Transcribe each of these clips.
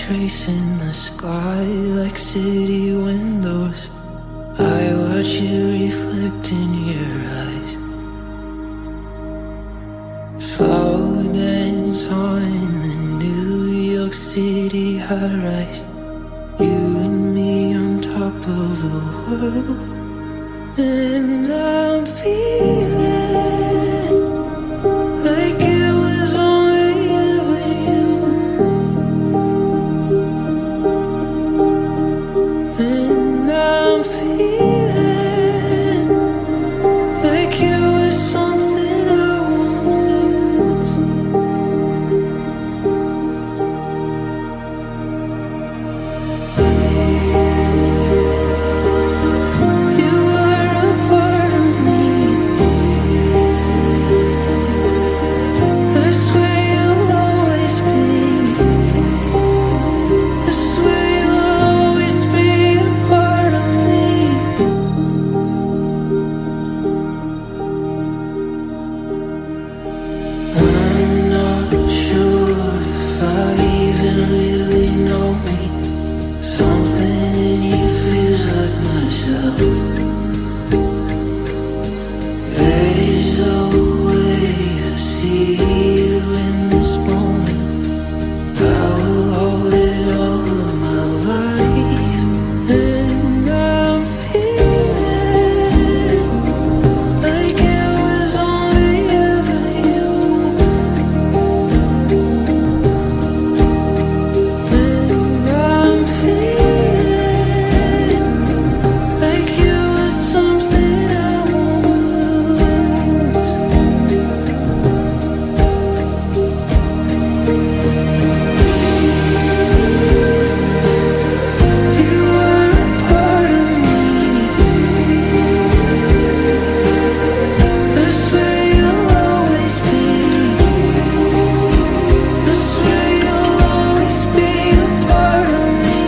tracing the sky like city windows. I watch you reflect in your eyes. Slow dance on the New York City high-rise. You and me on top of the world. And I'm feeling like it was only ever you. And I'm feeling like it was something I won't lose. You were a part of me. I swear you'll always be. I swear you'll always be a part of me. I'm not sure if I even really know me. Something in you feels like myself. There's a way I see you in this moment. I will hold it all of my life. And I'm feeling like it was only ever you. And I'm feeling like you was something I won't lose. You were a part of me. I swear you'll always be. I swear you'll always be a part of me.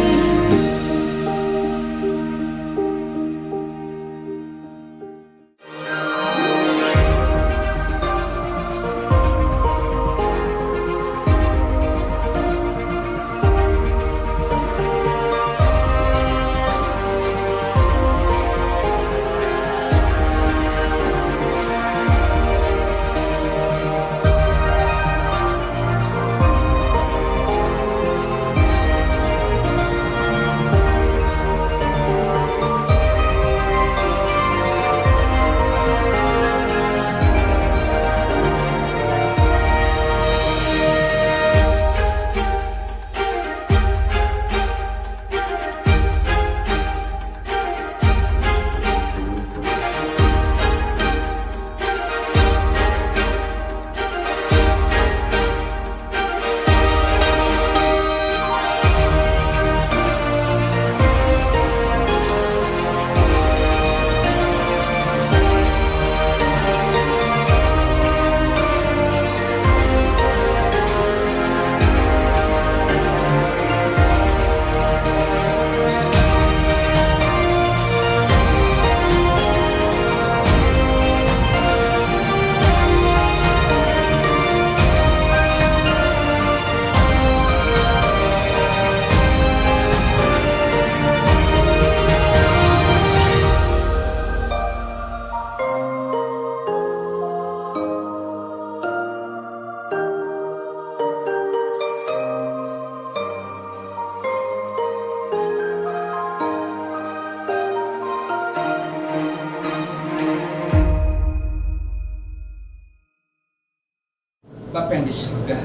Bapa yang di surga,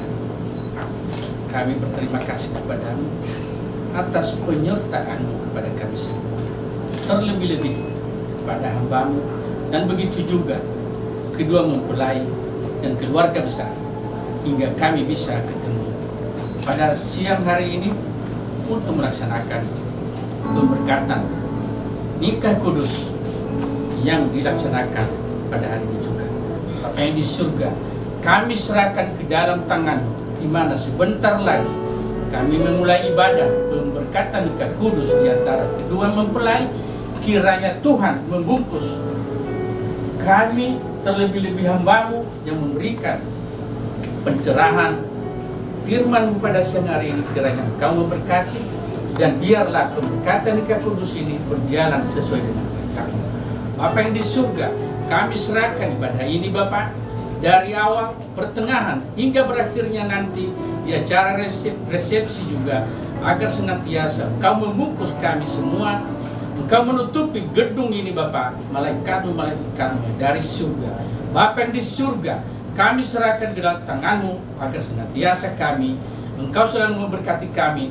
kami berterima kasih kepadamu atas penyertaan-Mu kepada kami semua. Terlebih-lebih kepada hamba-Mu dan begitu juga kedua mempelai dan keluarga besar hingga kami bisa ketemu pada siang hari ini untuk melaksanakan pemberkatan nikah kudus yang dilaksanakan pada hari ini juga. Bapa yang di surga, kami serahkan ke dalam tangan di mana sebentar lagi kami memulai ibadah pemberkatan nikah kudus di antara kedua mempelai. Kiranya Tuhan membungkus kami, terlebih-lebih hamba-Mu yang memberikan pencerahan, firman pada siang hari ini kiranya Engkau memberkati, dan biarlah pemberkatan Engkau Kudus ini berjalan sesuai dengan kehendak-Mu. Bapa yang di surga, kami serahkan ibadah ini Bapa, dari awal, pertengahan, hingga berakhirnya nanti di acara resepsi juga, agar senantiasa Engkau membungkus kami semua. Engkau menutupi gedung ini Bapa, malaikat-Mu dari surga. Bapa yang di surga, kami serahkan ke dalam tangan-Mu, agar senantiasa kami, Engkau selalu memberkati kami.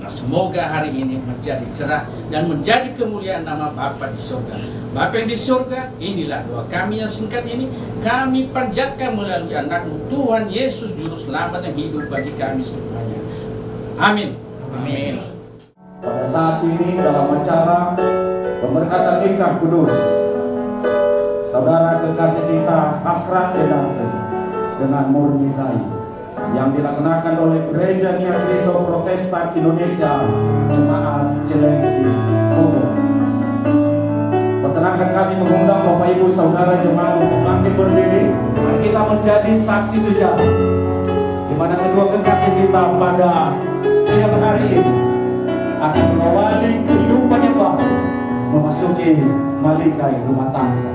Nah, semoga hari ini menjadi cerah dan menjadi kemuliaan nama Bapa di surga. Bapa yang di surga, inilah doa kami yang singkat ini kami panjatkan melalui anak-Mu Tuhan Yesus Juru Selamat yang hidup bagi kami semuanya. Amin. Amin. Pada saat ini dalam acara pemberkatan nikah kudus, saudara kekasih kita Hasrat Jedate dengan Murni Zai yang dilaksanakan oleh Gereja Nia Kristo Protestan Indonesia Jemaat Cilengsi Bogor. Perkenankan kami mengundang Bapak Ibu Saudara jemaat untuk bangkit berdiri dan kita menjadi saksi sejarah di mana kedua kekasih kita pada siang hari ini akan mengawali kehidupan yang baru memasuki malikai rumah tangga.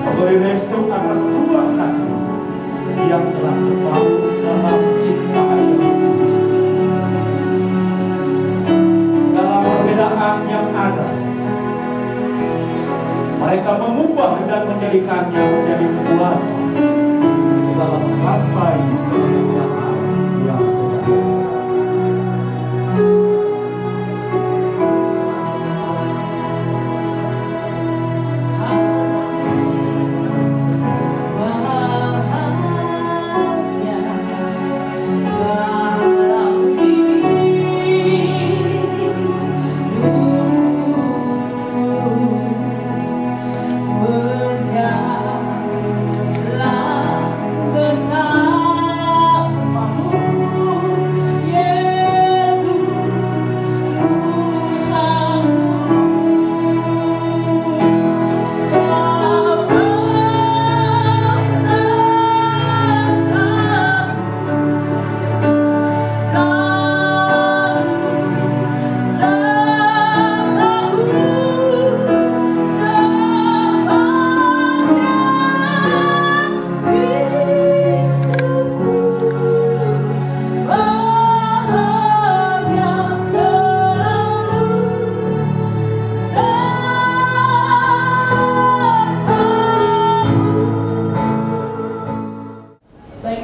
Memberi restu atas dua hati yang telah terpaut dalam ciptaan yang suci. Segala perbedaan yang ada, mereka mengubah dan menjadikannya menjadi kekuatan dalam menggapai kebiasaan yang sejati.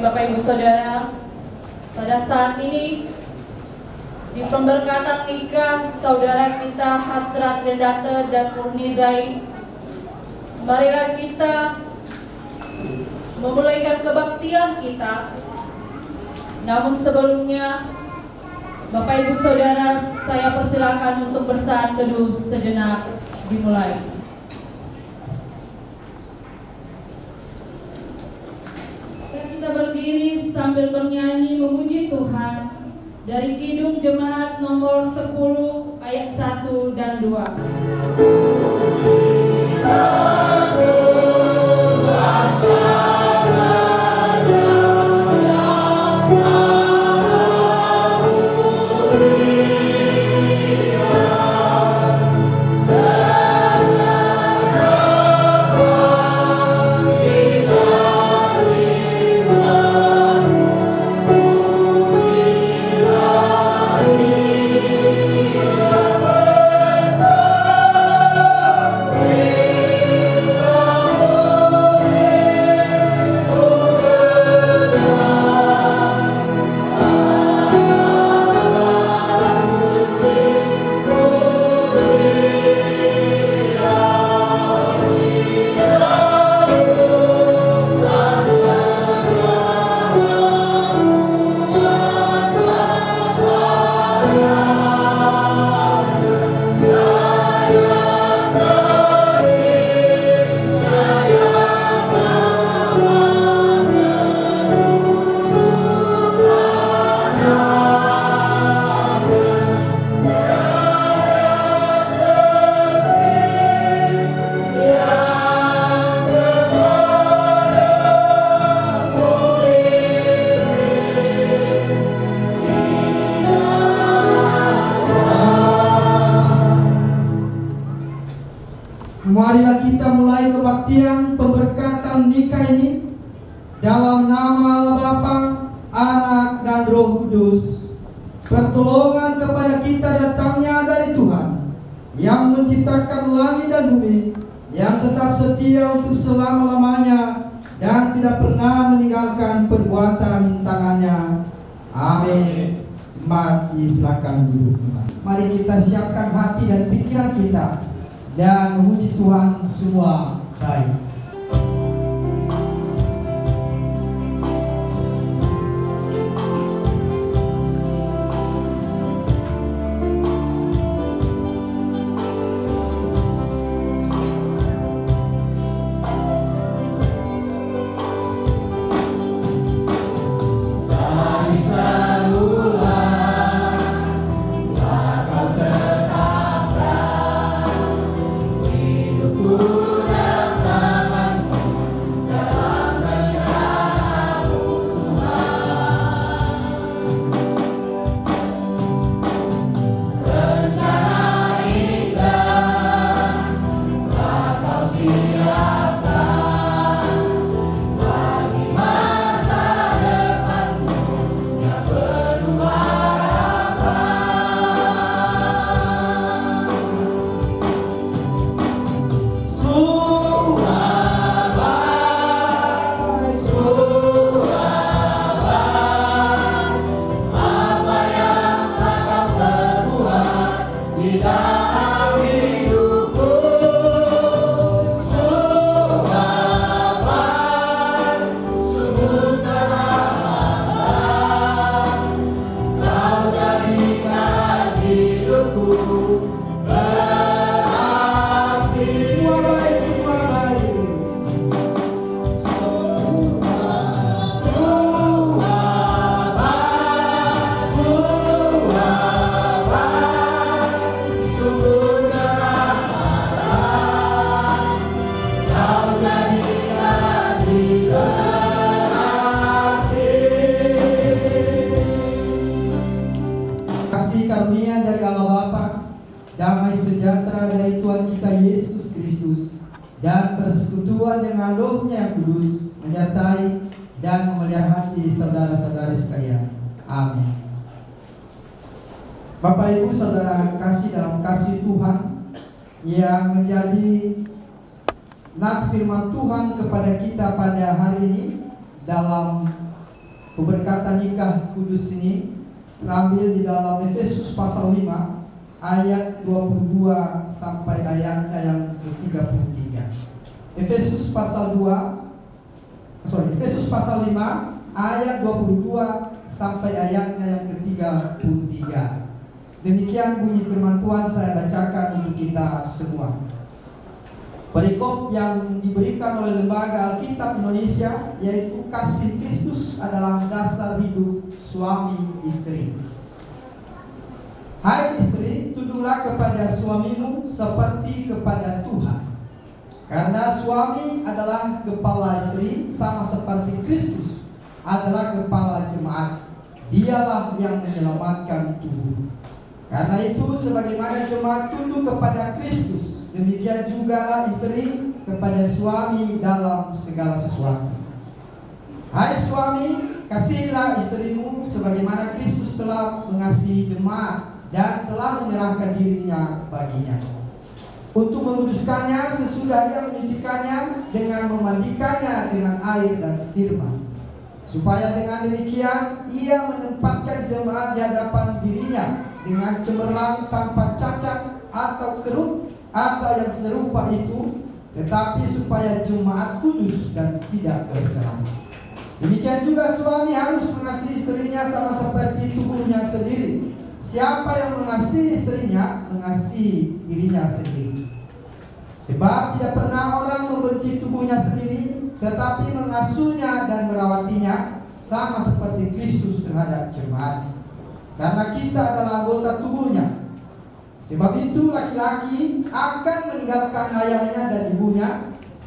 Bapak Ibu Saudara, pada saat ini di pemberkatan nikah saudara kita Hasrat Jedate dan Murni Zai, marilah kita memulaikan kebaktian kita. Namun sebelumnya, Bapak Ibu Saudara, saya persilakan untuk bersaat teduh sejenak dimulai. Kita berdiri sambil bernyanyi memuji Tuhan dari Kidung Jemaat nomor 10 ayat 1 dan 2. Bersama yang Marilah kita mulai kebaktian pemberkatan nikah ini dalam nama Allah Bapa, Anak, dan Roh Kudus. Pertolongan kepada kita datangnya dari Tuhan yang menciptakan langit dan bumi, yang tetap setia untuk selama-lamanya dan tidak pernah meninggalkan perbuatan tangannya. Amin. Jemaat silakan duduk. Mari kita siapkan hati dan pikiran kita dan memuji Tuhan semua baik. Damai sejahtera dari Tuhan kita Yesus Kristus dan persekutuan dengan Roh-Nya yang kudus menyertai dan memelihara hati saudara-saudara sekalian. Amin. Bapak Ibu Saudara kasih dalam kasih Tuhan yang menjadi nats firman Tuhan kepada kita pada hari ini dalam pemberkatan nikah kudus ini terambil di dalam Efesus pasal 5 ayat 22 sampai ayatnya yang ke-33. Efesus pasal 5 ayat 22 sampai ayatnya yang ke-33. Demikian bunyi firman Tuhan, saya bacakan untuk kita semua. Perikop yang diberikan oleh Lembaga Alkitab Indonesia yaitu kasih Kristus adalah dasar hidup suami istri. Hai istri, tunduklah kepada suamimu seperti kepada Tuhan. Karena suami adalah kepala istri, sama seperti Kristus adalah kepala jemaat. Dialah yang menyelamatkan tubuh. Karena itu sebagaimana jemaat tunduk kepada Kristus, demikian jugalah istri kepada suami dalam segala sesuatu. Hai suami, kasihilah istrimu sebagaimana Kristus telah mengasihi jemaat dan telah menyerahkan dirinya baginya, untuk menguduskannya sesudah ia menyucikannya dengan memandikannya dengan air dan firman, supaya dengan demikian ia menempatkan jemaat di hadapan dirinya dengan cemerlang, tanpa cacat atau kerut atau yang serupa itu, tetapi supaya jemaat kudus dan tidak bercela. Demikian juga suami harus mengasihi istrinya sama seperti tubuhnya sendiri. Siapa yang mengasihi istrinya, mengasihi dirinya sendiri. Sebab tidak pernah orang membenci tubuhnya sendiri, tetapi mengasuhnya dan merawatinya, sama seperti Kristus terhadap jemaat. Karena kita adalah anggota tubuhnya. Sebab itu laki-laki akan meninggalkan ayahnya dan ibunya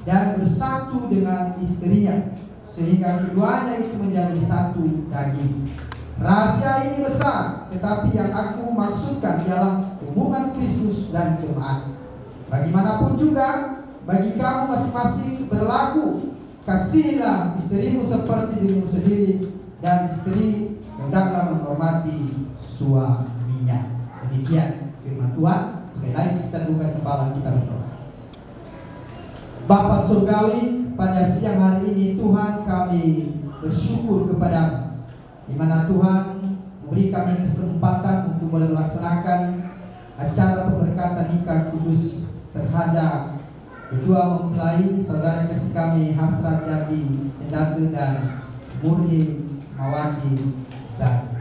dan bersatu dengan istrinya, sehingga keduanya itu menjadi satu daging. Rahasia ini besar, tetapi yang aku maksudkan ialah hubungan Kristus dan jemaat. Bagaimanapun pun juga bagi kamu masing-masing berlaku, kasihilah istrimu seperti dirimu sendiri, dan istri hendaklah menghormati suaminya. Demikian firman Tuhan. Sekali lagi kita tundukkan kepala kita berdoa. Bapa surgawi, pada siang hari ini Tuhan kami bersyukur kepadamu, di mana Tuhan memberi kami kesempatan untuk boleh melaksanakan acara pemberkatan nikah kudus terhadap kedua mempelai saudara kasih kami Hasrat Jadi Jendate dan Murni Mawati Zai.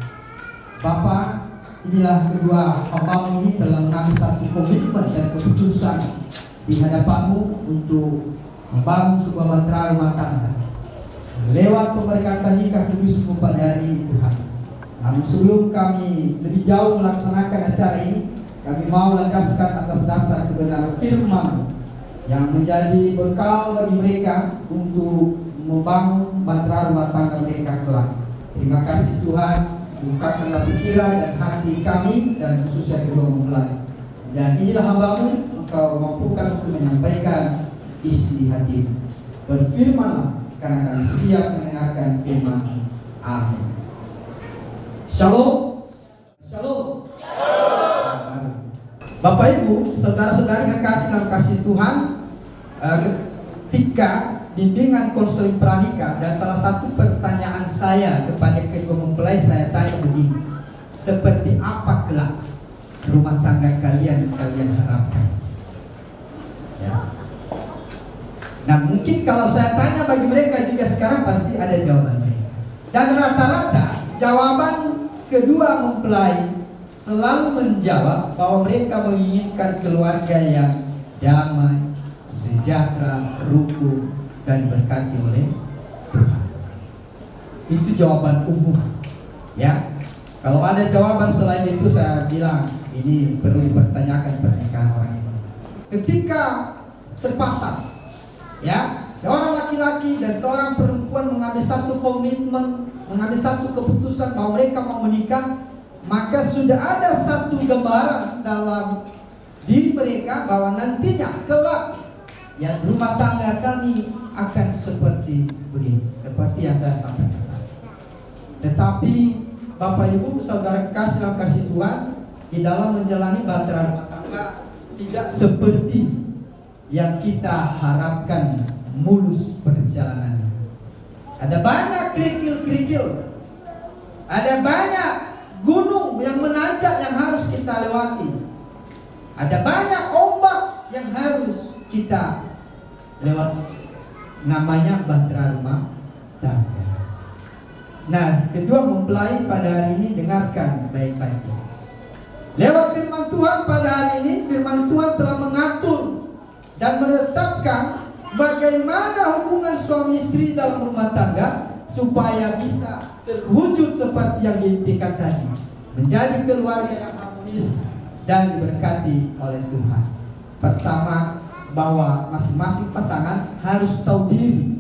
Bapa, inilah kedua hamba ini telah mengambil satu komitmen dan keputusan di hadapanmu untuk membangun sebuah bahtera rumah tangga lewat pemberkatan nikah kudusmu pada hari ini Tuhan. Namun sebelum kami lebih jauh melaksanakan acara ini, kami mau landaskan atas dasar kebenaran firman yang menjadi bekal bagi mereka untuk membangun bahtera rumah tangga mereka kelak. Terima kasih Tuhan, bukakanlah pikiran dan hati kami dan khususnya kedua mempelai. Dan inilah hamba-Mu, Engkau mampukan untuk menyampaikan isi hati. Berfirmanlah, karena kami siap mendengarkan firman. Amin. Shalom. Shalom. Bapak Ibu, saudara-saudari kekasih dalam kasih Tuhan, ketika bimbingan konseling pranikah dan salah satu pertanyaan saya kepada kedua mempelai, saya tanya begini: seperti apa kelak rumah tangga kalian harapkan? Ya. Nah, mungkin kalau saya tanya bagi mereka juga sekarang pasti ada jawaban mereka. Dan rata-rata jawaban kedua mempelai selalu menjawab bahwa mereka menginginkan keluarga yang damai, sejahtera, rukun, dan diberkati oleh Tuhan. Itu jawaban umum. Ya, kalau ada jawaban selain itu, saya bilang ini perlu dipertanyakan pernikahan orang ini. Ketika sepasang, ya, seorang laki-laki dan seorang perempuan mengambil satu komitmen, mengambil satu keputusan bahwa mereka mau menikah, maka sudah ada satu gambaran dalam diri mereka bahwa nantinya kelak, ya, rumah tangga kami akan seperti begini, seperti yang saya sampaikan. Tetapi Bapak Ibu saudara kasih dalam kasih Tuhan, di dalam menjalani bahtera rumah tangga tidak seperti yang kita harapkan mulus perjalanannya. Ada banyak kerikil-kerikil, ada banyak gunung yang menanjak yang harus kita lewati, ada banyak ombak yang harus kita lewati. Namanya bahtera rumah tangga. Nah, kedua mempelai pada hari ini dengarkan baik-baik. Lewat firman Tuhan pada hari ini, firman Tuhan telah mengatur dan menetapkan bagaimana hubungan suami istri dalam rumah tangga supaya bisa terwujud seperti yang diimpikan tadi, menjadi keluarga yang harmonis dan diberkati oleh Tuhan. Pertama, bahwa masing-masing pasangan harus tahu diri.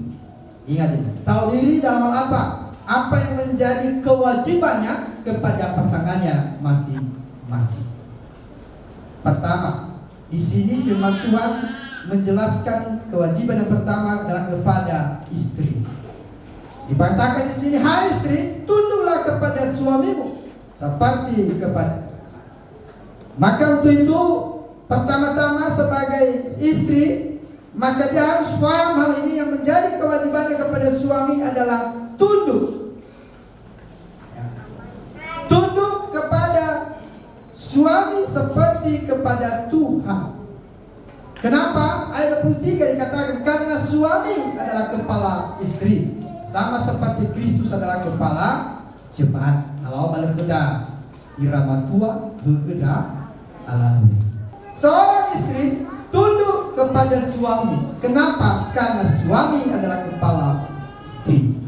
Ingat ini, tahu diri dalam hal apa? Apa yang menjadi kewajibannya kepada pasangannya masing-masing. Pertama, di sini firman Tuhan menjelaskan kewajiban yang pertama adalah kepada istri. Dikatakan di sini, hai istri, tunduklah kepada suamimu seperti kepada. Maka untuk itu, pertama-tama sebagai istri, maka dia harus paham hal ini. Yang menjadi kewajibannya kepada suami adalah tunduk. Tunduk kepada suami seperti kepada Tuhan. Kenapa? Ayat 23 dikatakan, karena suami adalah kepala istri, sama seperti Kristus adalah kepala jemaat. Kalau balik sudah irama tua bergerak alami. Seorang istri tunduk kepada suami. Kenapa? Karena suami adalah kepala istri.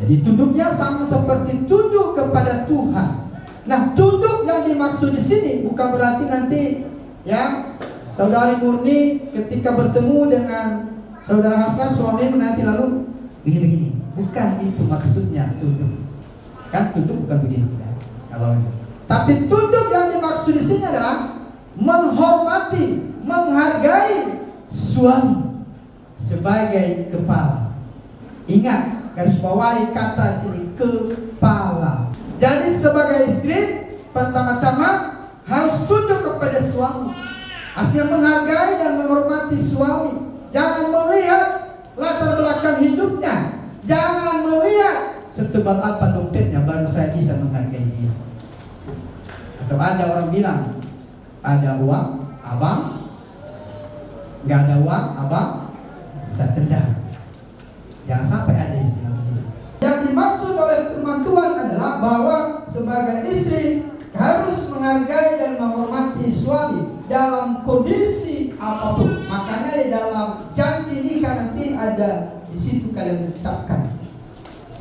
Jadi tunduknya sama seperti tunduk kepada Tuhan. Nah, tunduk yang dimaksud di sini bukan berarti nanti, ya, saudari Murni ketika bertemu dengan saudara Hasrat suami nanti lalu begini-begini. Bukan itu maksudnya tunduk. Kan tunduk bukan begini. Ya, kalau itu. Tapi tunduk yang dimaksud di sini adalah menghormati, menghargai suami sebagai kepala. Ingat, garis bawahi kata sini, kepala. Jadi sebagai istri, pertama-tama harus tunduk kepada suami. Artinya menghargai dan menghormati suami. Jangan melihat latar belakang hidupnya. Jangan melihat setebal apa dompetnya baru saya bisa menghargai dia. Atau ada orang bilang, ada uang, abang. Gak ada uang, abang bisa tendang. Jangan sampai ada istilah begini. Yang dimaksud oleh firman Tuhan adalah bahwa sebagai istri harus menghargai dan menghormati suami dalam kondisi apapun. Makanya di dalam janji nikah nanti ada di situ kalian ucapkan,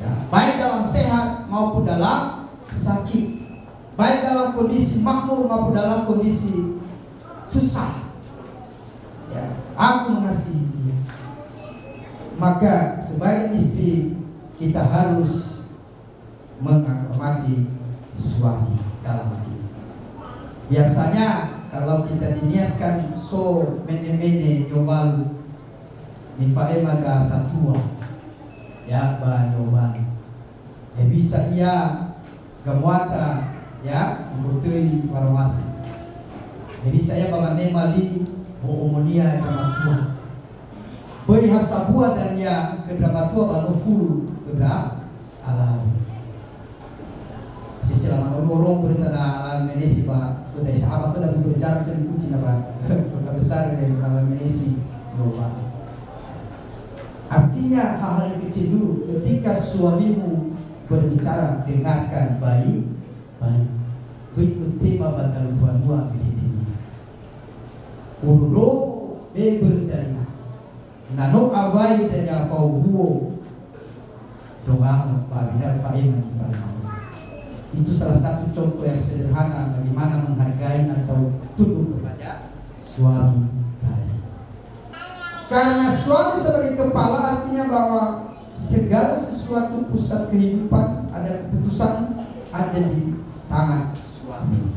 ya, baik dalam sehat maupun dalam sakit, baik dalam kondisi makmur maupun dalam kondisi susah. Ya, aku mengasihi dia. Maka sebagai istri kita harus menghormati suami dalam hal ini. Biasanya kalau kita diniaskan so mene-mene nyobal nifae mada satua ya ba nyobal bisa ia gamuata ya mutui warawasi bisa ia ba nemali bo omonia dramatua boy hasabua dan ya ke dramatua ba no fulu ke alam sisi lama orang berita alam menesi ba sudah sahabat sudah berbicara sedikit cina ba kota besar dari alam menesi global. Artinya hal-hal yang kecil dulu. Ketika suamimu berbicara, dengarkan baik-baik. Berikut tema bantal Tuhan dua begini. Ulo be berdalih. Nano awai dan ya kau huo doang babinal faiman faiman. Itu salah satu contoh yang sederhana bagaimana menghargai atau tunduk kepada suami tadi. Karena suami sebagai kepala artinya bahwa segala sesuatu pusat kehidupan ada keputusan ada di tangan suami.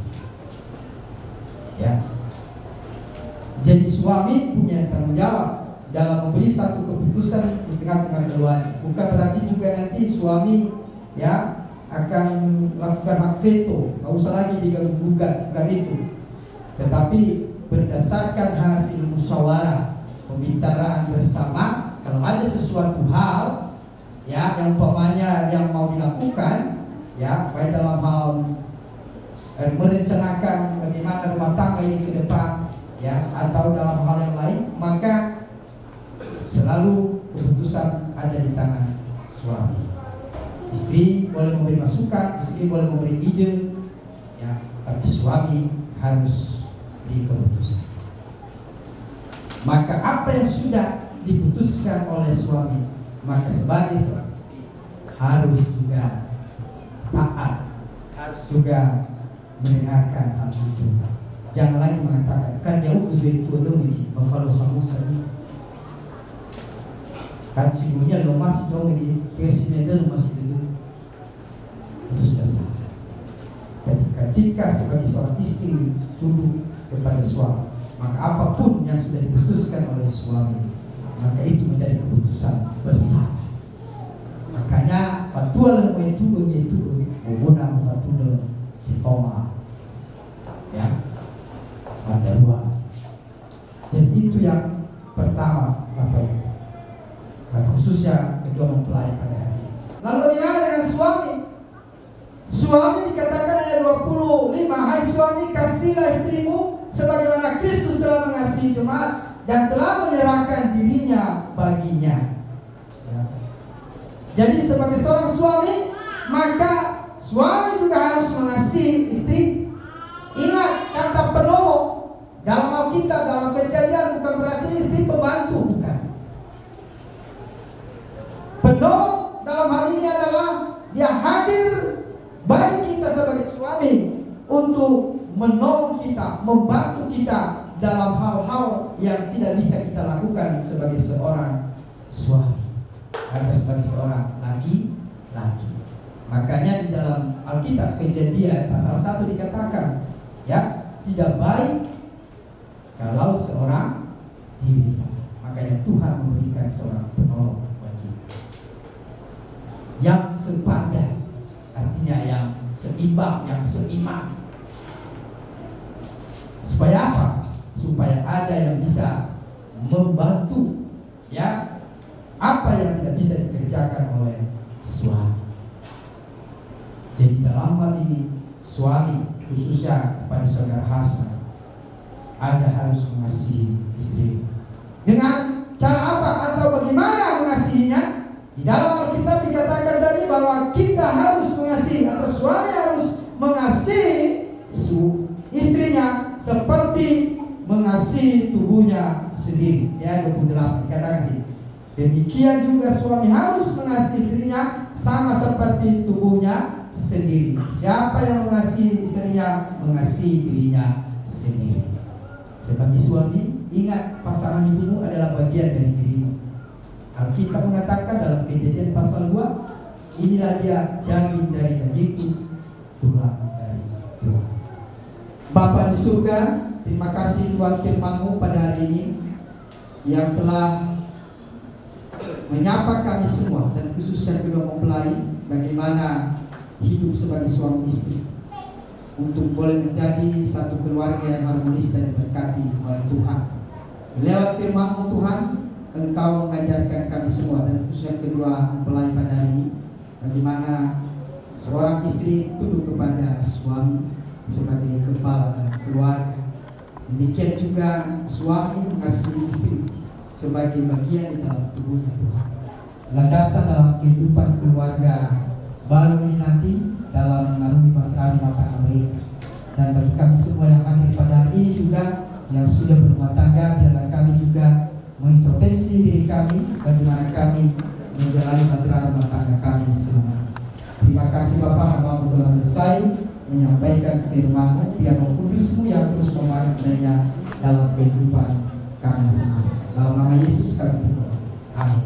Ya. Jadi suami punya tanggung jawab dalam memberi satu keputusan di tengah-tengah keluarga. Bukan berarti juga nanti suami ya akan melakukan hak veto, nggak usah lagi diganggu-gugat, bukan itu. Tetapi berdasarkan hasil musyawarah, pembicaraan bersama, kalau ada sesuatu hal ya yang umpamanya yang mau dilakukan ya baik dalam hal merencanakan bagaimana rumah tangga ini ke depan ya atau dalam hal yang lain, maka selalu keputusan ada di tangan suami. Istri boleh memberi masukan, istri boleh memberi ide ya, tapi suami harus beri keputusan. Maka apa yang sudah diputuskan oleh suami, maka sebagai seorang istri harus juga taat, harus juga mendengarkan hal itu. Jangan lagi mengatakan kan jauh ke itu ini bafalo sama saya. Kan sigunya lo masih dong ini presiden itu masih dulu. Itu sudah salah. Jadi ketika sebagai seorang istri tunduk kepada suami, maka apapun yang sudah diputuskan oleh suami, maka itu menjadi keputusan bersama. Makanya fatul itu hubungan fatul sifoma ya ada dua. Jadi itu yang pertama Bapak Ibu, dan khususnya kedua mempelai pada hari ini. Lalu bagaimana dengan suami? Suami dikatakan ayat 25, hai suami kasihilah istrimu sebagaimana Kristus telah mengasihi jemaat dan telah menyerahkan dirinya baginya. Ya. Jadi sebagai seorang suami, maka suami juga harus mengasihi istri. Ingat kata penolong dalam Alkitab, dalam Kejadian bukan berarti istri pembantu, bukan. Penolong dalam hal ini adalah dia hadir bagi kita sebagai suami untuk menolong kita, membantu kita dalam hal-hal yang tidak bisa kita lakukan sebagai seorang suami atau sebagai seorang laki-laki. Makanya di dalam Alkitab Kejadian pasal 1 dikatakan ya tidak baik kalau seorang diri saja. makanya Tuhan memberikan seorang penolong bagi kita. Yang sepadan, artinya yang seimbang, yang seiman. Supaya apa? Supaya ada yang bisa membantu, ya, apa yang tidak bisa dikerjakan oleh suami. Jadi dalam hal ini suami, khususnya kepada saudara Hasan, Anda harus mengasihi istri. Dengan cara apa atau bagaimana mengasihinya? Di dalam Alkitab dikatakan tadi bahwa kita harus mengasihi, atau suami harus mengasihi istrinya seperti mengasihi tubuhnya sendiri. Ya, 28 dikatakan sih. Demikian juga suami harus mengasihi istrinya sama seperti tubuhnya sendiri. Siapa yang mengasihi istrinya, mengasihi dirinya sendiri. Sebagai suami, ingat pasangan ibumu adalah bagian dari dirimu. Alkitab mengatakan dalam Kejadian pasal 2, inilah dia daging dari dagingku, tulang dari tulang. Bapa di surga, terima kasih Tuhan firman-Mu pada hari ini yang telah menyapa kami semua, dan khususnya kedua mempelai, bagaimana hidup sebagai suami istri untuk boleh menjadi satu keluarga yang harmonis dan diberkati oleh Tuhan. Lewat firman-Mu Tuhan, Engkau mengajarkan kami semua, dan khususnya kedua mempelai pada hari ini, bagaimana seorang istri tunduk kepada suami sebagai kepala dalam keluarga. Demikian juga suami mengasihi istri sebagai bagian di dalam tubuhnya Tuhan. Landasan dalam kehidupan keluarga baru ini nanti dalam mengarungi bahtera rumah tangga mereka. Dan bagi kami semua yang hadir pada hari ini juga yang sudah berumah tangga, biarlah kami juga mengintrospeksi diri kami bagaimana kami menjalani bahtera rumah tangga kami semua. Terima kasih Bapak, hamba telah selesai menyampaikan firman-Mu, biar Roh Kudus-Mu yang terus mewarnainya dalam kehidupan kami masing-masing. Dalam nama Yesus kami berdoa. Amin.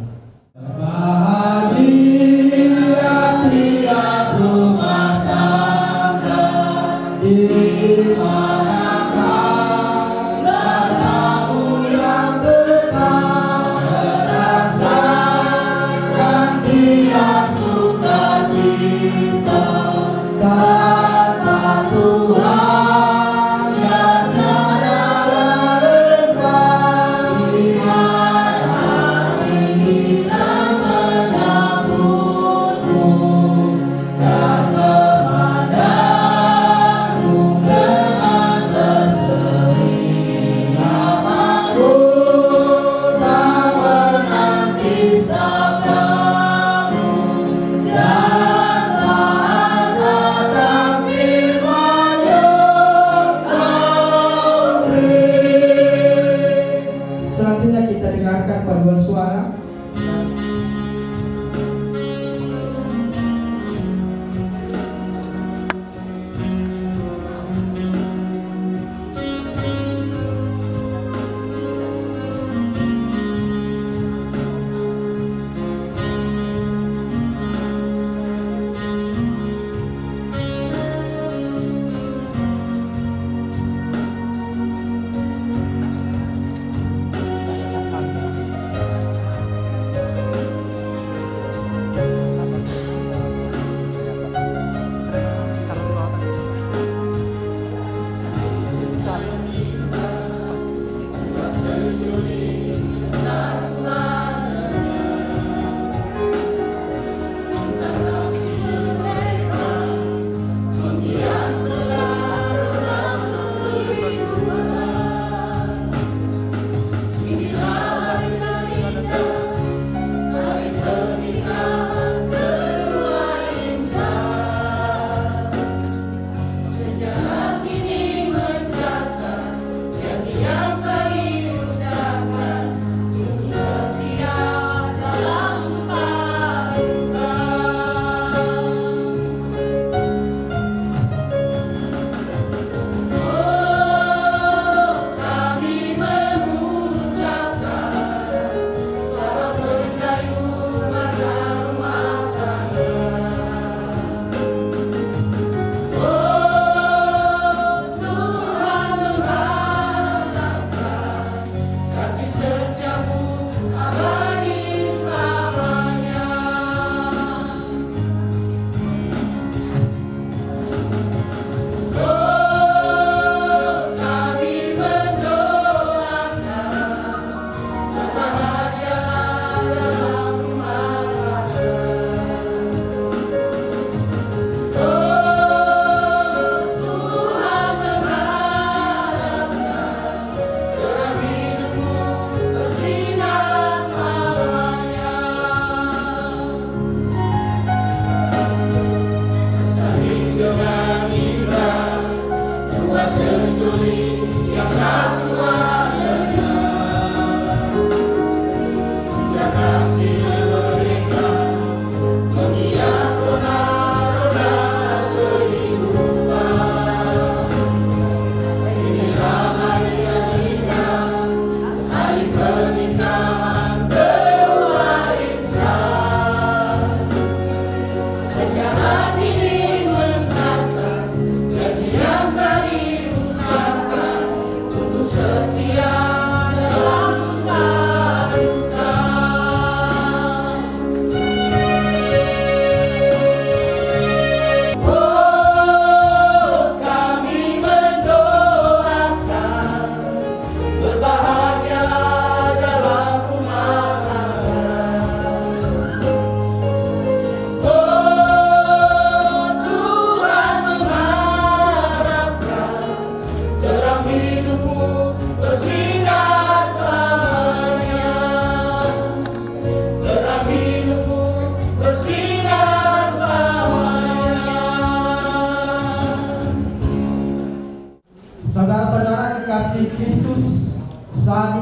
Bahagia tiap rumah tangga di manakah tamu yang tetap merasakan tiap sukacita. Tanpa Tuhan yang tiada lengkap, di mana kita menyambutmu dan memandangmu dengan berseri. Aku tak menanti sabdamu dan taat akan firman yang Kau beri. Selanjutnya kita dengarkan paduan suara.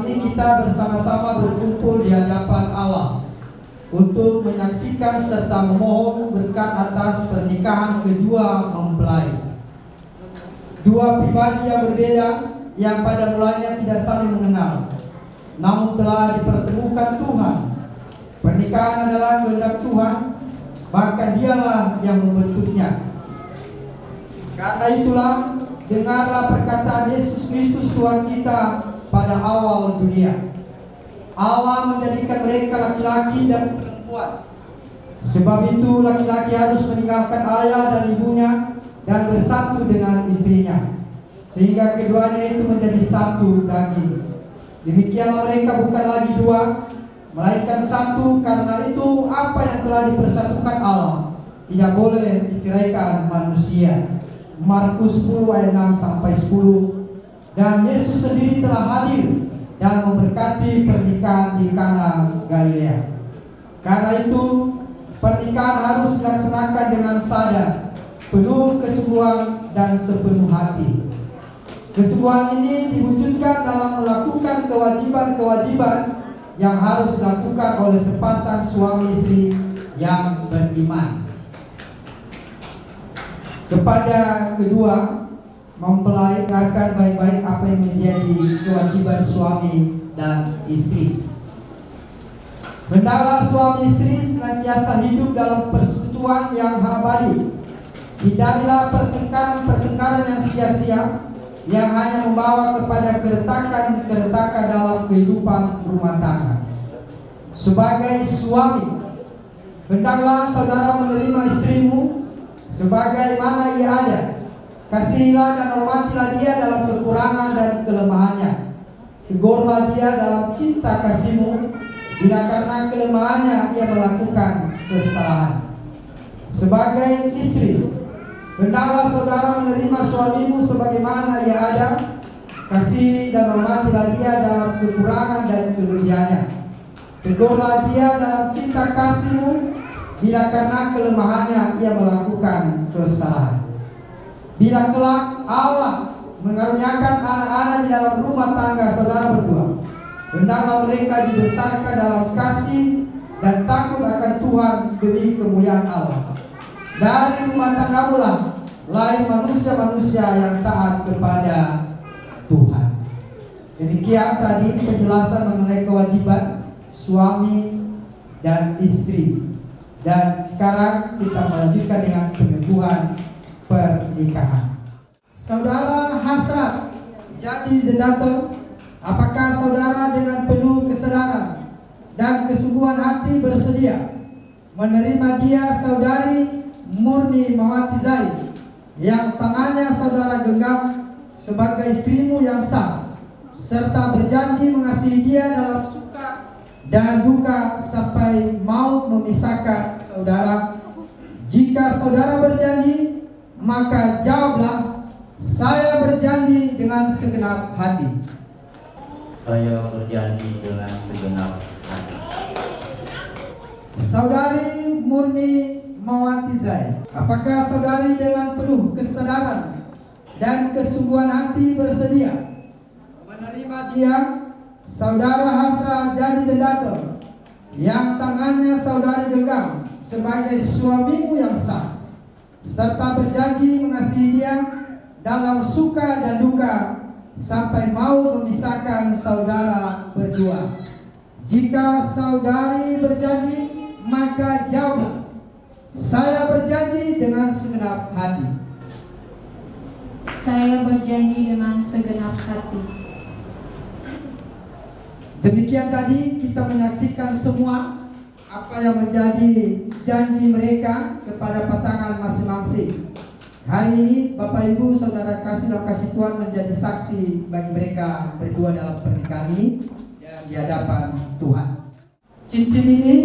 ini kita bersama-sama berkumpul di hadapan Allah untuk menyaksikan serta memohon berkat atas pernikahan kedua mempelai. Dua pribadi yang berbeda yang pada mulanya tidak saling mengenal, namun telah dipertemukan Tuhan. Pernikahan adalah kehendak Tuhan, bahkan Dialah yang membentuknya. Karena itulah, dengarlah perkataan Yesus Kristus Tuhan kita pada awal dunia. Allah menjadikan mereka laki-laki dan perempuan. Sebab itu laki-laki harus meninggalkan ayah dan ibunya dan bersatu dengan istrinya, sehingga keduanya itu menjadi satu daging. Demikianlah mereka bukan lagi dua, melainkan satu. Karena itu apa yang telah dipersatukan Allah tidak boleh diceraikan manusia. Markus 10 ayat 6-10. Dan Yesus sendiri telah hadir dan memberkati pernikahan di Kana Galilea. Karena itu pernikahan harus dilaksanakan dengan sadar, penuh kesungguhan dan sepenuh hati. Kesungguhan ini diwujudkan dalam melakukan kewajiban-kewajiban yang harus dilakukan oleh sepasang suami istri yang beriman. Kepada kedua mempelai, dengarkan baik-baik apa yang menjadi kewajiban suami dan istri. Hendaklah suami istri senantiasa hidup dalam persekutuan yang abadi. Hindarilah pertengkaran yang sia-sia, yang hanya membawa kepada keretakan dalam kehidupan rumah tangga. Sebagai suami, hendaklah saudara menerima istrimu sebagaimana ia ada. Kasihilah dan hormatilah dia dalam kekurangan dan kelemahannya. Tegurlah dia dalam cinta kasihmu, bila karena kelemahannya ia melakukan kesalahan. Sebagai istri, hendaklah saudara menerima suamimu sebagaimana ia ada. Kasih dan hormatilah dia dalam kekurangan dan kelebihannya. Tegurlah dia dalam cinta kasihmu, bila karena kelemahannya ia melakukan kesalahan. Bila kelak Allah mengaruniakan anak-anak di dalam rumah tangga saudara berdua, hendaklah mereka dibesarkan dalam kasih dan takut akan Tuhan demi kemuliaan Allah. Dari rumah tanggamu lah lahir manusia-manusia yang taat kepada Tuhan. Demikian tadi penjelasan mengenai kewajiban suami dan istri. Dan sekarang kita melanjutkan dengan peneguhan pernikahan. Saudara hasrat jadi zendato, apakah saudara dengan penuh kesadaran dan kesungguhan hati bersedia menerima dia saudari Murni Mawati Zai, yang tangannya saudara genggam sebagai istrimu yang sah, serta berjanji mengasihi dia dalam suka dan duka sampai maut memisahkan saudara? Jika saudara berjanji, maka jawablah, saya berjanji dengan segenap hati. Saya berjanji dengan segenap hati. Saudari Murni Mawati Zai, apakah saudari dengan penuh kesadaran dan kesungguhan hati bersedia menerima dia saudara Hasra Jadi Zendato, yang tangannya saudari genggam sebagai suamimu yang sah, serta berjanji mengasihi dia dalam suka dan duka sampai mau memisahkan saudara berdua? Jika saudari berjanji, maka jawablah, saya berjanji dengan segenap hati. Saya berjanji dengan segenap hati. Demikian tadi kita menyaksikan semua apa yang menjadi janji mereka kepada pasangan masing-masing. Hari ini Bapak Ibu Saudara kasih dalam kasih Tuhan menjadi saksi bagi mereka berdua dalam pernikahan ini dan di hadapan Tuhan. Cincin ini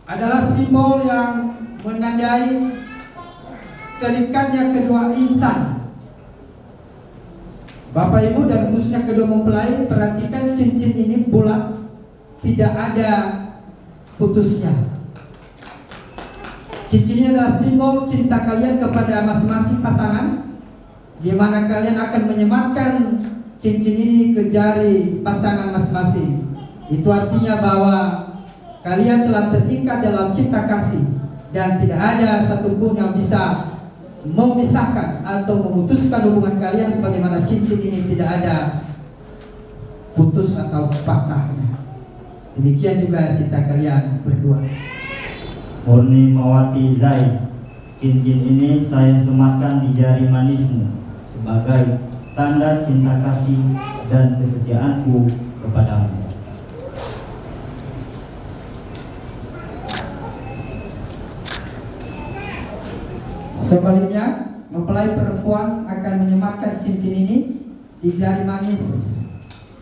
adalah simbol yang menandai terikatnya kedua insan. Bapak Ibu dan khususnya kedua mempelai, perhatikan cincin ini bulat, tidak ada putusnya. Cincin ini adalah simbol cinta kalian kepada masing-masing pasangan, di mana kalian akan menyematkan cincin ini ke jari pasangan masing-masing. Itu artinya bahwa kalian telah terikat dalam cinta kasih dan tidak ada satupun yang bisa memisahkan atau memutuskan hubungan kalian, sebagaimana cincin ini tidak ada putus atau patahnya. Demikian juga cinta kalian berdua. Murni Mawati Zai, cincin ini saya sematkan di jari manismu sebagai tanda cinta kasih dan kesetiaanku kepadamu. Sebaliknya, mempelai perempuan akan menyematkan cincin ini di jari manis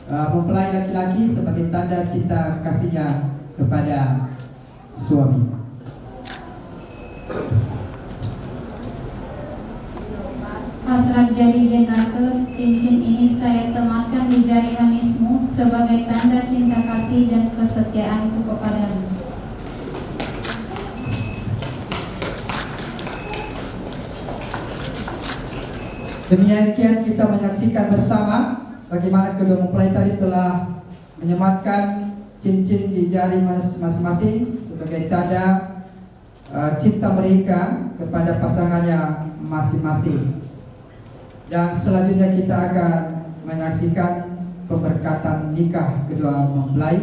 mempelai laki-laki sebagai tanda cinta kasihnya kepada suami. Hasrat jadi jenrate, cincin ini saya sematkan di jari manismu sebagai tanda cinta kasih dan kesetiaanku kepadamu. Demikian kita menyaksikan bersama bagaimana kedua mempelai tadi telah menyematkan cincin di jari masing-masing sebagai tanda cinta mereka kepada pasangannya masing-masing. Dan selanjutnya kita akan menyaksikan pemberkatan nikah kedua mempelai.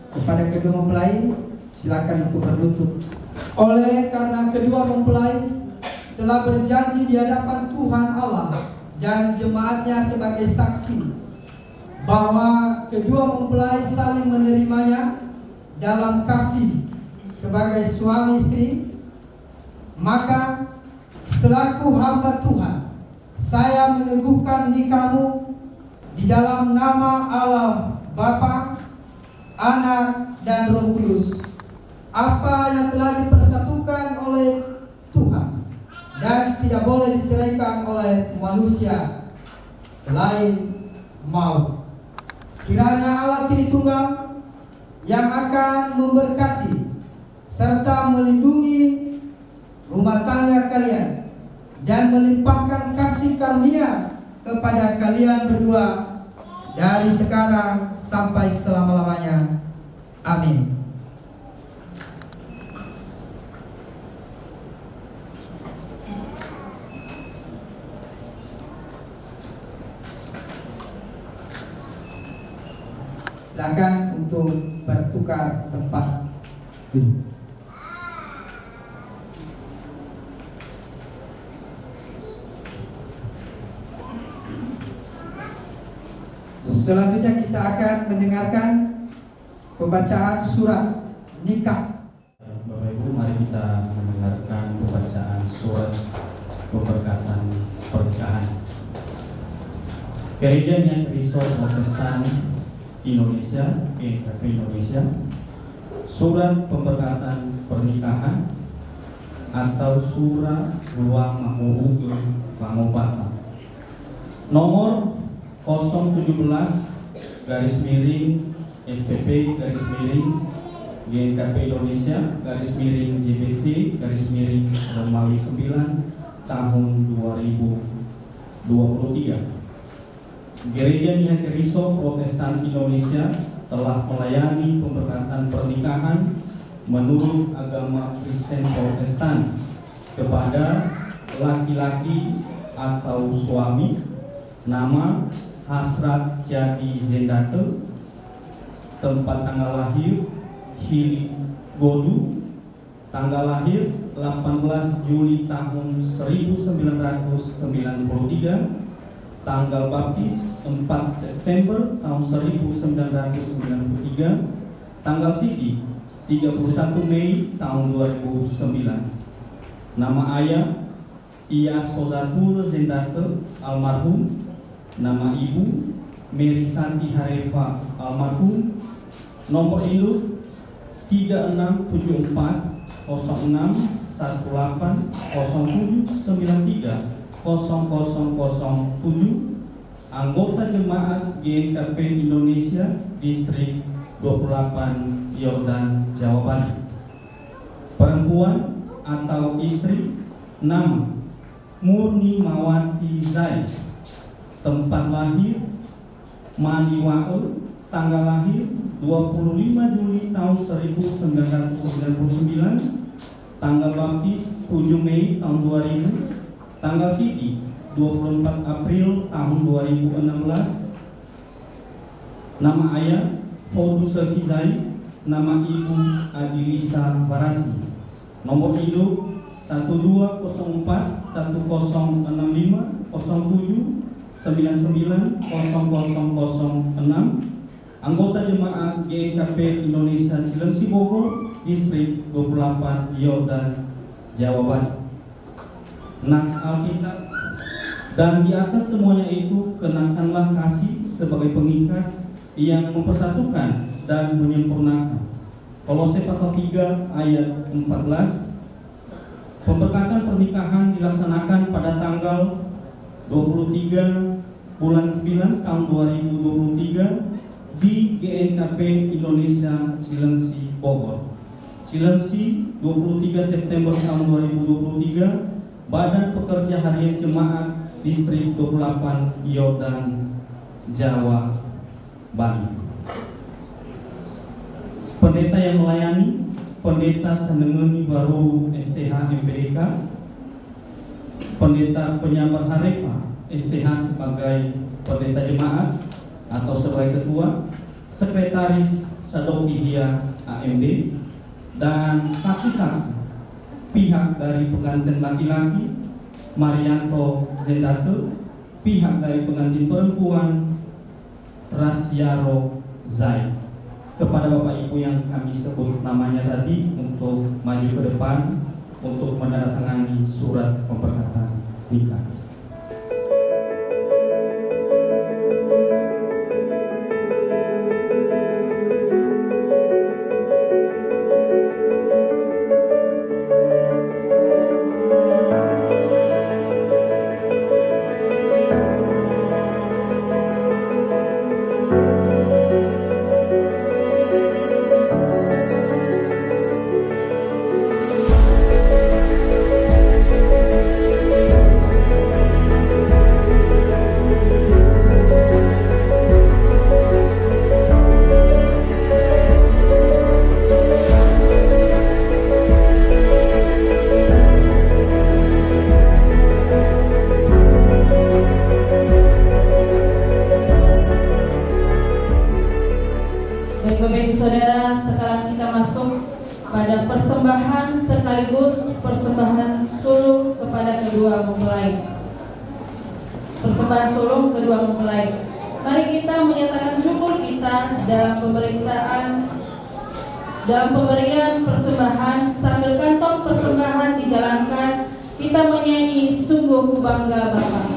Kepada kedua mempelai, silakan untuk berlutut. Oleh karena kedua mempelai telah berjanji di hadapan Tuhan Allah dan jemaatnya sebagai saksi bahwa kedua mempelai saling menerimanya dalam kasih sebagai suami istri, maka selaku hamba Tuhan, saya meneguhkan nikahmu di dalam nama Allah Bapa, Anak, dan Roh Kudus. Apa yang telah dipersatukan oleh Tuhan dan tidak boleh diceraikan oleh manusia selain maut. Kiranya Allah Tritunggal yang akan memberkati serta melindungi rumah tangga kalian dan melimpahkan kasih karunia kepada kalian berdua dari sekarang sampai selama-lamanya. Amin. Silakan untuk bertukar tempat duduk. Selanjutnya kita akan mendengarkan pembacaan surat nikah. Bapak Ibu, mari kita mendengarkan pembacaan surat pemberkatan pernikahan. Gereja Niat Kristus Protestan Indonesia, GKP Indonesia, surat pemberkatan pernikahan atau surat ruang makmur pangobatan nomor 017 garis miring SPP garis miring GKP Indonesia garis miring JBC garis miring Romawi 9 tahun 2023. Gereja Niat Kristus Protestan Indonesia telah melayani pemberkatan pernikahan menurut agama Kristen Protestan kepada laki-laki atau suami, nama Hasrat Jadi Zendate, tempat tanggal lahir Hili Godu, tanggal lahir 18 Juli tahun 1993, tanggal baptis 4 September tahun 1993, tanggal sidi 31 Mei tahun 2009. Nama ayah Iasozatul Zendate almarhum. Nama ibu Merisati Harefa almarhum. Nomor induk 3674 06 18 07 93 0007, anggota jemaat GKP Indonesia Distrik 28 Yordan, Jawa Barat. Perempuan atau istri, nama Murni Mawati Zai, tempat lahir Maniwae, tanggal lahir 25 Juli tahun 1999, tanggal baptis 7 Mei tahun 2000, tanggal siti 24 April tahun 2016. Nama ayah Fodus Sekizai, nama ibu Adilisa Barasi. Nomor induk 1204 1065 07 99 0006. Anggota jemaat GKP Indonesia Cilengsi Bogor, Distrik 28 Yordan, Jawa Barat. Nats Alkitab. Dan di atas semuanya itu kenakanlah kasih sebagai pengikat yang mempersatukan dan menyempurnakan. Kolose pasal 3 ayat 14. Pemberkatan pernikahan dilaksanakan pada tanggal 23 bulan 9 tahun 2023 di GNKP Indonesia Cilengsi Bogor. Cilengsi 23 September tahun 2023, Badan Pekerja Harian Jemaat Distrik 28 Yordan, Jawa, Bali. Pendeta yang melayani, Pendeta Sandengeni Baru STH MPDK, Pendeta Penyabar Harefa STH sebagai pendeta jemaat atau sebagai ketua, Sekretaris Sadokidia AMD, dan saksi-saksi pihak dari pengantin laki-laki Marianto Zendate, pihak dari pengantin perempuan Rasyaro Zai. Kepada Bapak Ibu yang kami sebut namanya tadi untuk maju ke depan untuk menandatangani surat pemberkatan nikah. Baik saudara, sekarang kita masuk pada persembahan sekaligus persembahan sulung kepada kedua mempelai. Persembahan sulung kedua mempelai. Mari kita menyatakan syukur kita dalam pemberian persembahan, sambil kantong persembahan dijalankan, kita menyanyi sungguh ku bangga Bapa.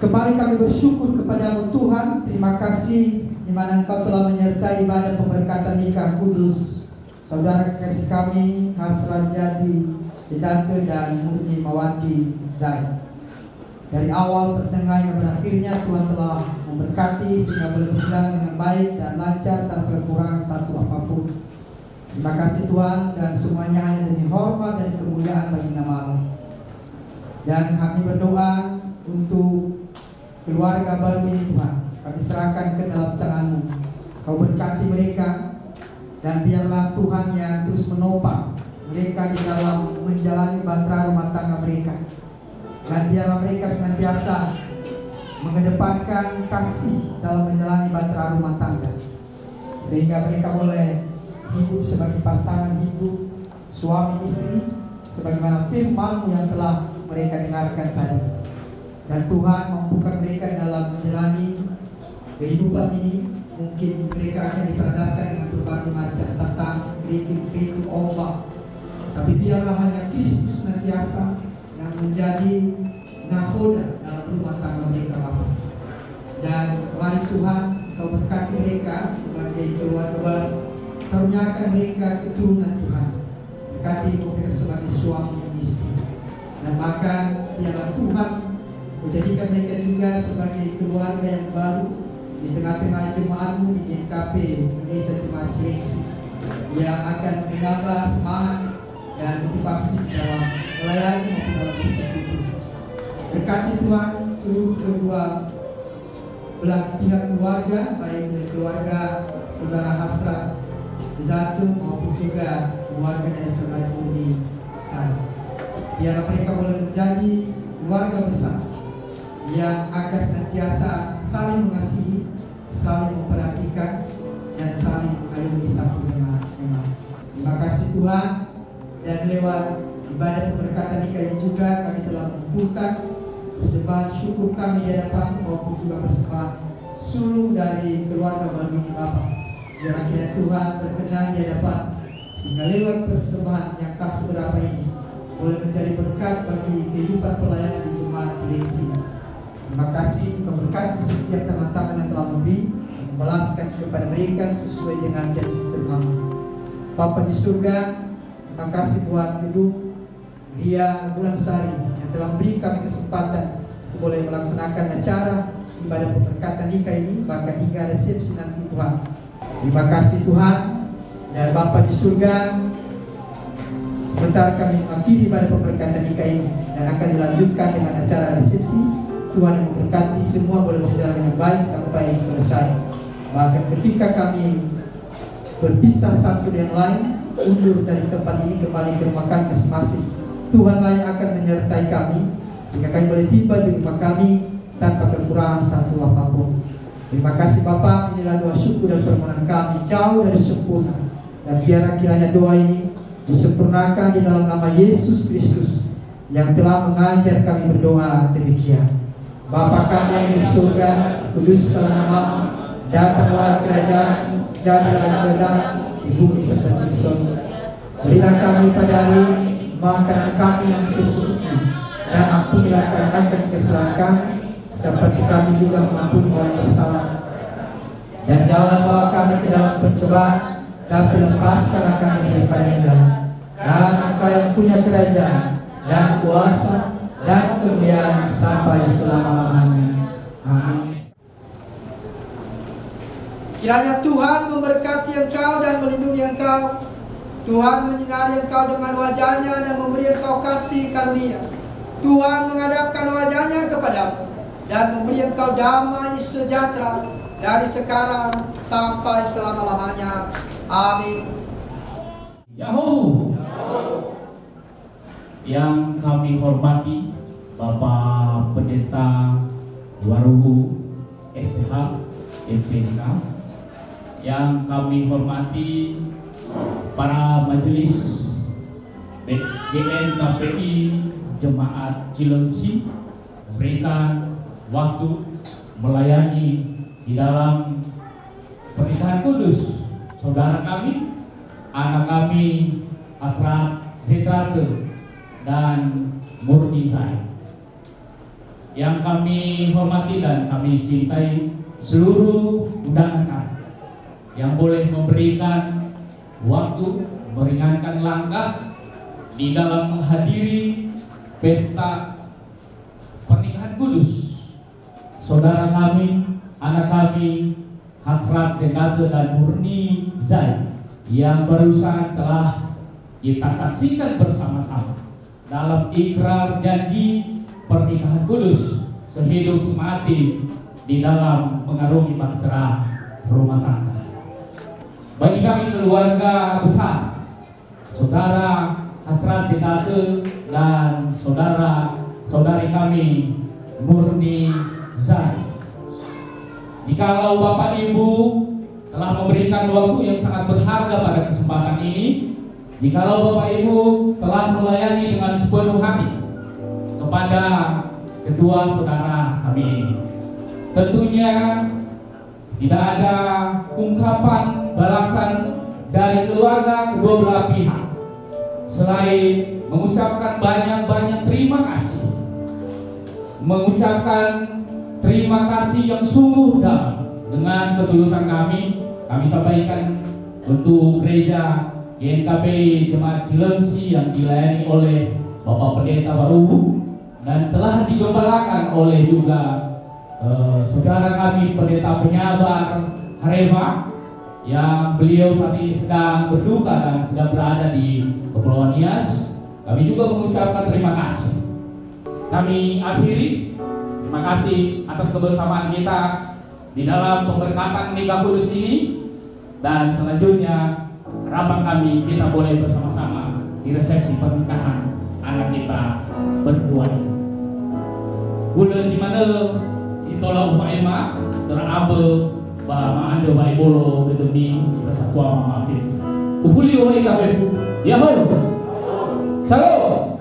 Kembali kami bersyukur kepadamu Tuhan. Terima kasih di mana Engkau telah menyertai ibadah pemberkatan nikah kudus saudara kekasih kami Hasrat Jadi Sedate dan Murni Mawati Zai. Dari awal, pertengahan, dan berakhirnya Tuhan telah memberkati sehingga boleh berjalan dengan baik dan lancar tanpa kekurangan satu apapun. Terima kasih Tuhan, dan semuanya hanya demi hormat dan kemuliaan bagi nama-Mu. Dan kami berdoa untuk keluarga baru ini Tuhan, kami serahkan ke dalam tangan-Mu. Kau berkati mereka, dan biarlah Tuhan yang terus menopang mereka di dalam menjalani bahtera rumah tangga mereka. Dan biarlah mereka senantiasa mengedepankan kasih dalam menjalani bahtera rumah tangga, sehingga mereka boleh hidup sebagai pasangan hidup suami istri sebagaimana firman-Mu yang telah mereka dengarkan tadi. Dan Tuhan mampukan mereka dalam menjalani kehidupan ini. Mungkin mereka akan diperhadapkan dengan berbagai macam tantangan, kritik, ombak, tapi biarlah hanya Kristus senantiasa yang menjadi nahoda dalam rumah tangga mereka Bapa. Dan mari Tuhan Kau berkati mereka sebagai keluarga baru, karuniakan mereka keturunan Tuhan, berkati mereka sebagai suami dan istri. Dan maka biarlah Tuhan menjadikan mereka juga sebagai keluarga yang baru di tengah-tengah jemaat-Mu di GKP Indonesia Jemaat Cilengsi, yang akan menambah semangat dan motivasi dalam melayani maupun dalam bersekutu. Berkati Tuhan seluruh kedua belah pihak keluarga, baik dari keluarga saudara Hasrat Sedate maupun juga keluarga dari saudara Murni Zai. Biar mereka boleh menjadi keluarga besar yang akan senantiasa saling mengasihi, saling memperhatikan, dan saling mengayomi satu dengan lain. Terima kasih Tuhan. Dan lewat ibadah pemberkatan nikah ini juga kami telah mengumpulkan persembahan syukur kami di hadapan maupun juga persembahan sulung dari keluarga baru ini Bapa. Biar kiranya Tuhan berkenan di hadapan, sehingga lewat persembahan yang tak seberapa ini boleh menjadi berkat bagi kehidupan pelayanan di Jemaat Cilengsi. Terima kasih, memberkati setiap teman-teman yang telah memberi, membalaskan kepada mereka sesuai dengan janji firman-Mu. Bapa di surga, terima kasih buat gedung Ria Bulan Sari yang telah memberi kami kesempatan untuk boleh melaksanakan acara ibadah pemberkatan nikah ini, bahkan hingga resepsi nanti Tuhan. Terima kasih Tuhan. Dan Bapa di surga, sebentar kami mengakhiri ibadah pemberkatan nikah ini dan akan dilanjutkan dengan acara resepsi. Tuhan yang memberkati semua boleh berjalan dengan baik sampai selesai. Bahkan ketika kami berpisah satu dengan lain, undur dari tempat ini kembali ke rumah kami masing-masing, Tuhanlah yang akan menyertai kami sehingga kami boleh tiba di rumah kami tanpa kekurangan satu apapun. Terima kasih Bapa, inilah doa syukur dan permohonan kami jauh dari sempurna, dan biarlah kiranya doa ini disempurnakan di dalam nama Yesus Kristus yang telah mengajar kami berdoa demikian. Bapa kami yang di surga, kuduskanlah nama-Mu, datanglah kerajaan-Mu, jadilah kehendak-Mu di bumi seperti di surga. Berilah kami pada hari ini makanan kami yang secukupnya, dan ampunilah kami akan kesalahan kami, seperti kami juga mengampuni orang yang bersalah. Dan jangan bawa kami ke dalam pencobaan, tapi lepaskanlah kami daripada yang jahat. Dan Engkau yang punya kerajaan dan kuasa dan kemuliaan sampai selama-lamanya. Amin. Kiranya Tuhan memberkati engkau dan melindungi engkau. Tuhan menyinari engkau dengan wajah-Nya dan memberi engkau kasih karunia. Tuhan menghadapkan wajah-Nya kepadamu dan memberi engkau damai sejahtera dari sekarang sampai selama-lamanya. Amin. Yahoo! Yang kami hormati Bapak Pendeta Waruhu STH MPK, yang kami hormati para majelis GNKPI Jemaat Cilengsi, berikan waktu melayani di dalam pernikahan kudus saudara kami, anak kami Hasrat Sedate dan Murni Zai. yang kami hormati dan kami cintai, seluruh undangan kami yang boleh memberikan waktu, meringankan langkah di dalam menghadiri pesta pernikahan kudus saudara kami, anak kami, Hasrat Zendate dan Murni Zai, yang barusan telah kita saksikan bersama-sama dalam ikrar janji pernikahan kudus sehidup semati di dalam mengarungi bahtera rumah tangga. Bagi kami keluarga besar, saudara Hasrat Zendate dan saudari kami Murni Zai, jikalau Bapak Ibu telah memberikan waktu yang sangat berharga pada kesempatan ini, jikalau Bapak Ibu telah melayani dengan sepenuh hati kepada kedua saudara kami ini, tentunya tidak ada ungkapan balasan dari keluarga kedua belah pihak selain mengucapkan banyak-banyak terima kasih, mengucapkan terima kasih yang sungguh dalam. Dengan ketulusan kami sampaikan untuk gereja GNKP Jemaat Cilengsi yang dilayani oleh Bapak Pendeta Baru dan telah digembalakan oleh juga saudara kami Pendeta Penyabar Hareva, yang beliau saat ini sedang berduka dan sedang berada di Kepulauan Nias. Kami juga mengucapkan terima kasih. Kami akhiri, terima kasih atas kebersamaan kita di dalam pemberkatan nikah kudus ini, dan selanjutnya harapan kami kita boleh bersama-sama di resepsi pernikahan anak kita berdua ini. Kula jimana itola ufaima terabe ba maando baibolo gedemi persatuan maafis. Ufuli wa ikabefu. Yahoo. Salam.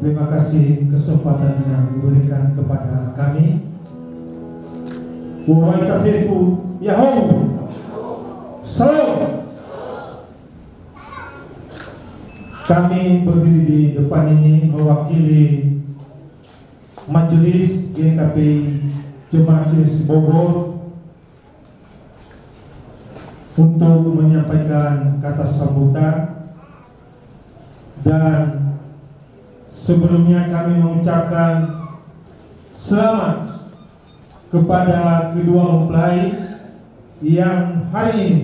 Terima kasih kesempatan yang diberikan kepada kami. Wa ikabefu. Yahoo. Salam. Kami berdiri di depan ini mewakili Majelis GNKP Jemaat Cilengsi Bogor untuk menyampaikan kata sambutan, dan sebelumnya kami mengucapkan selamat kepada kedua mempelai yang hari ini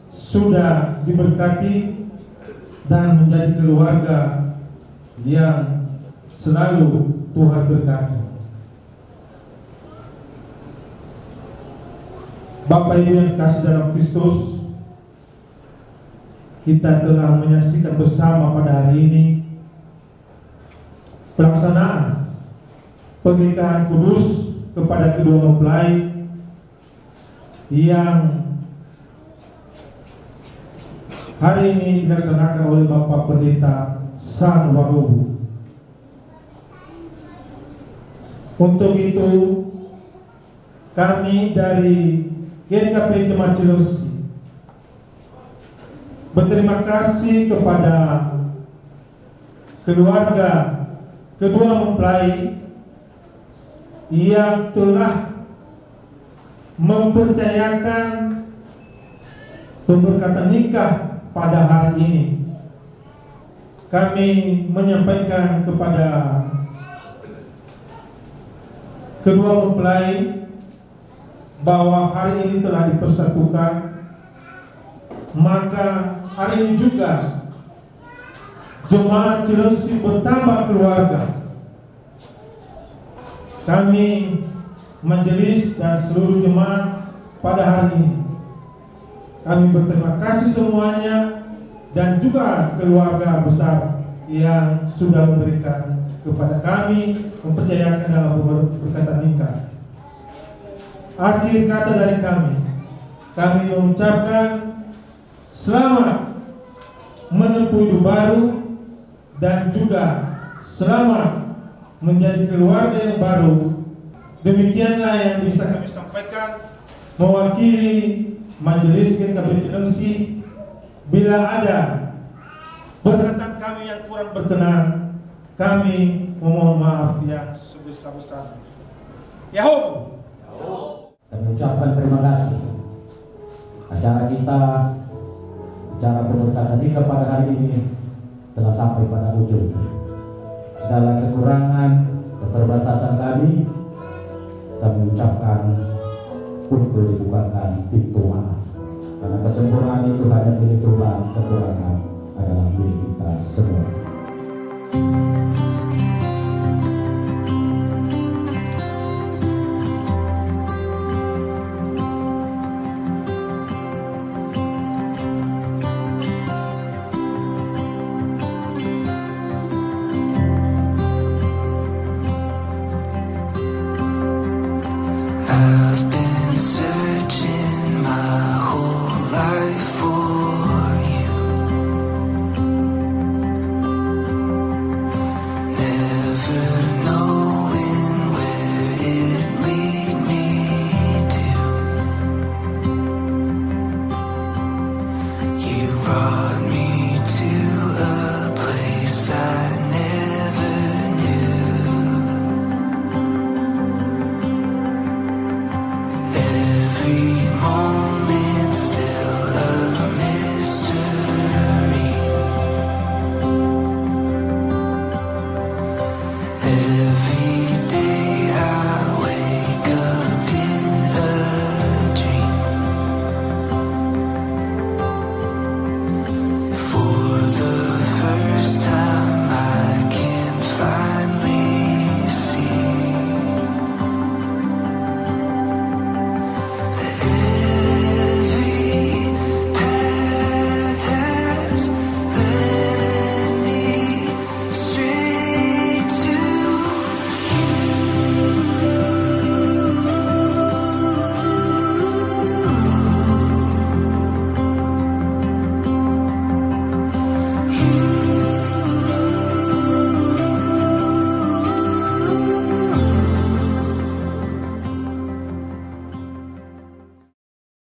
sudah diberkati dan menjadi keluarga yang selalu Tuhan berkati. Bapak Ibu yang dikasihi dalam Kristus, kita telah menyaksikan bersama pada hari ini pelaksanaan pernikahan kudus kepada kedua mempelai yang hari ini dilaksanakan oleh Bapak Pendeta San Warobu. Untuk itu, kami dari GNKP Jemaat Cilengsi berterima kasih kepada keluarga kedua mempelai yang telah mempercayakan pemberkatan nikah pada hari ini. Kami menyampaikan kepada kedua mempelai bahwa hari ini telah dipersatukan, maka hari ini juga Jemaat Cilengsi bertambah keluarga. Kami majelis dan seluruh jemaat pada hari ini, kami berterima kasih semuanya, dan juga keluarga besar yang sudah memberikan kepada kami, mempercayakan dalam perkataan nikah. Akhir kata dari kami mengucapkan selamat menempuh hidup baru, dan juga selamat menjadi keluarga yang baru. Demikianlah yang bisa kami sampaikan mewakili Majelis GNKP Cilengsi. Bila ada perkataan kami yang kurang berkenan, kami memohon maaf yang sebesar-besarnya. Yahoo! Kami ucapkan terima kasih. Acara kita, acara penyertaan nikah pada hari ini telah sampai pada ujung. Segala kekurangan, keterbatasan kami ucapkan untuk dibukakan pintu maaf. Karena kesempurnaan itu hanya milik Tuhan, kekurangan adalah milik kita semua.